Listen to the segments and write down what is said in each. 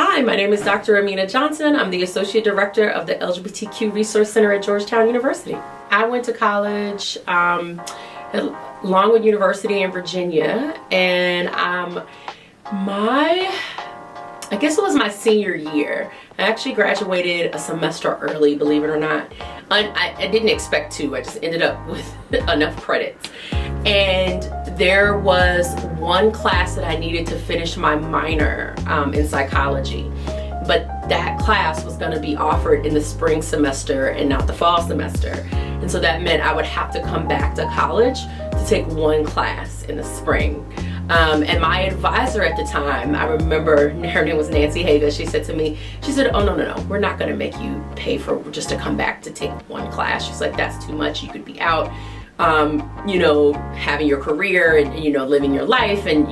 Hi, my name is Dr. Amena Johnson. I'm the Associate Director of the LGBTQ Resource Center at Georgetown University. I went to college at Longwood University in Virginia, and I guess it was my senior year. I actually graduated a semester early, believe it or not. I didn't expect to, I just ended up with enough credits. And there was one class that I needed to finish my minor in psychology. But that class was going to be offered in the spring semester and not the fall semester. And so that meant I would have to come back to college to take one class in the spring. And my advisor at the time, I remember her name was Nancy Haga, she said to me, she said, oh no, we're not gonna make you pay for just to come back to take one class. She's like, that's too much, you could be out, having your career and, living your life, and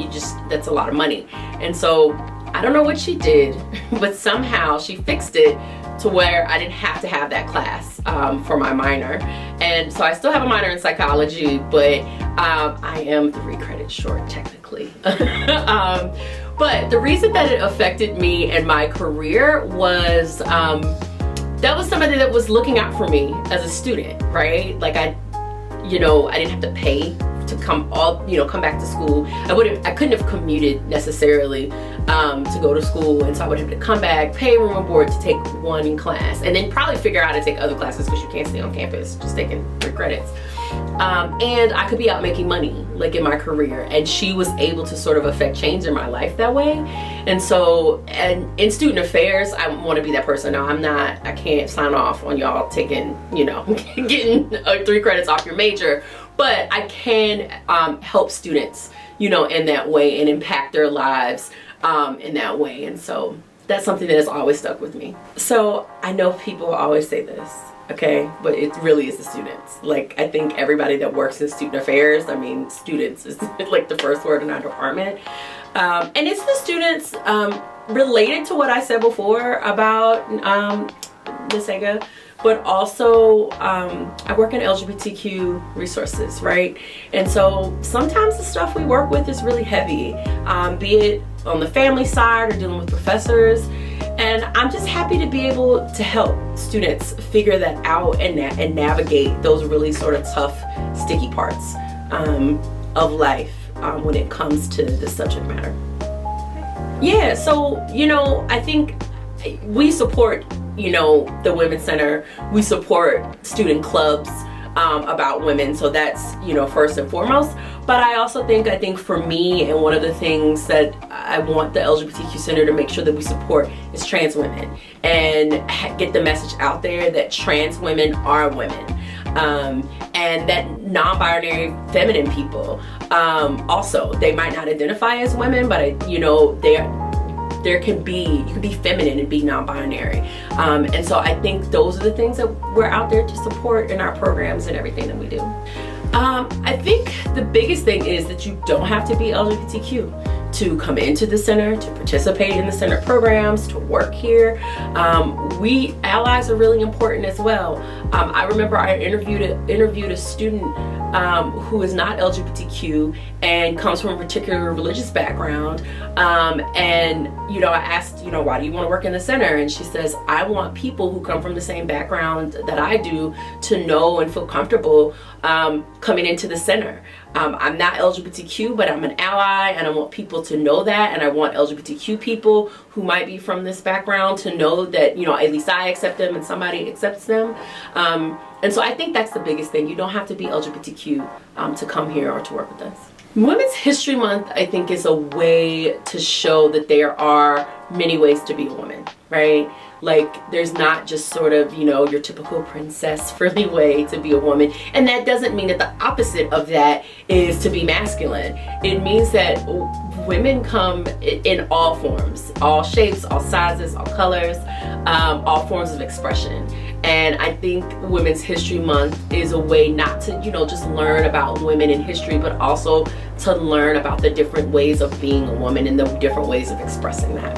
that's a lot of money. And so I don't know what she did, but somehow she fixed it to where I didn't have to have that class for my minor. And so I still have a minor in psychology, but I am 3 credits short technically. But the reason that it affected me and my career was that was somebody that was looking out for me as a student, right? Like I didn't have to pay to come back to school. I couldn't have commuted necessarily to go to school, and so I would have to come back, pay room and board to take one class, and then probably figure out how to take other classes because you can't stay on campus just taking 3 credits. And I could be out making money like in my career, and she was able to sort of affect change in my life that way. And so, and in student affairs, I want to be that person. No, I can't sign off on y'all taking, getting 3 credits off your major, but I can help students, in that way and impact their lives in that way. And so that's something that has always stuck with me. So I know people always say this, okay, but it really is the students. Like, I think everybody that works in student affairs, students is like the first word in our department. And it's the students related to what I said before about Ms. Haga, but also I work in LGBTQ resources, right? And so sometimes the stuff we work with is really heavy, be it on the family side or dealing with professors. And I'm just happy to be able to help students figure that out and navigate those really sort of tough, sticky parts of life when it comes to this subject matter. Yeah, so, I think we support, the Women's Center. We support student clubs about women, so that's, first and foremost. But I also think for me, and one of the things that I want the LGBTQ Center to make sure that we support is trans women, and get the message out there that trans women are women, and that non-binary feminine people also, they might not identify as women, but you can be feminine and be non-binary, and so I think those are the things that we're out there to support in our programs and everything that we do. I think the biggest thing is that you don't have to be LGBTQ to come into the center, to participate in the center programs, to work here. Allies are really important as well. I remember I interviewed a student who is not LGBTQ and comes from a particular religious background, and I asked, why do you want to work in the center? And she says, I want people who come from the same background that I do to know and feel comfortable coming into the center. I'm not LGBTQ, but I'm an ally, and I want people to know that, and I want LGBTQ people who might be from this background to know that, at least I accept them and somebody accepts them. And so I think that's the biggest thing. You don't have to be LGBTQ to come here or to work with us. Women's History Month, I think, is a way to show that there are many ways to be a woman, right? Like, there's not just sort of, your typical princess frilly way to be a woman. And that doesn't mean that the opposite of that is to be masculine. It means that women come in all forms, all shapes, all sizes, all colors, all forms of expression. And I think Women's History Month is a way not to, just learn about women in history, but also to learn about the different ways of being a woman and the different ways of expressing that.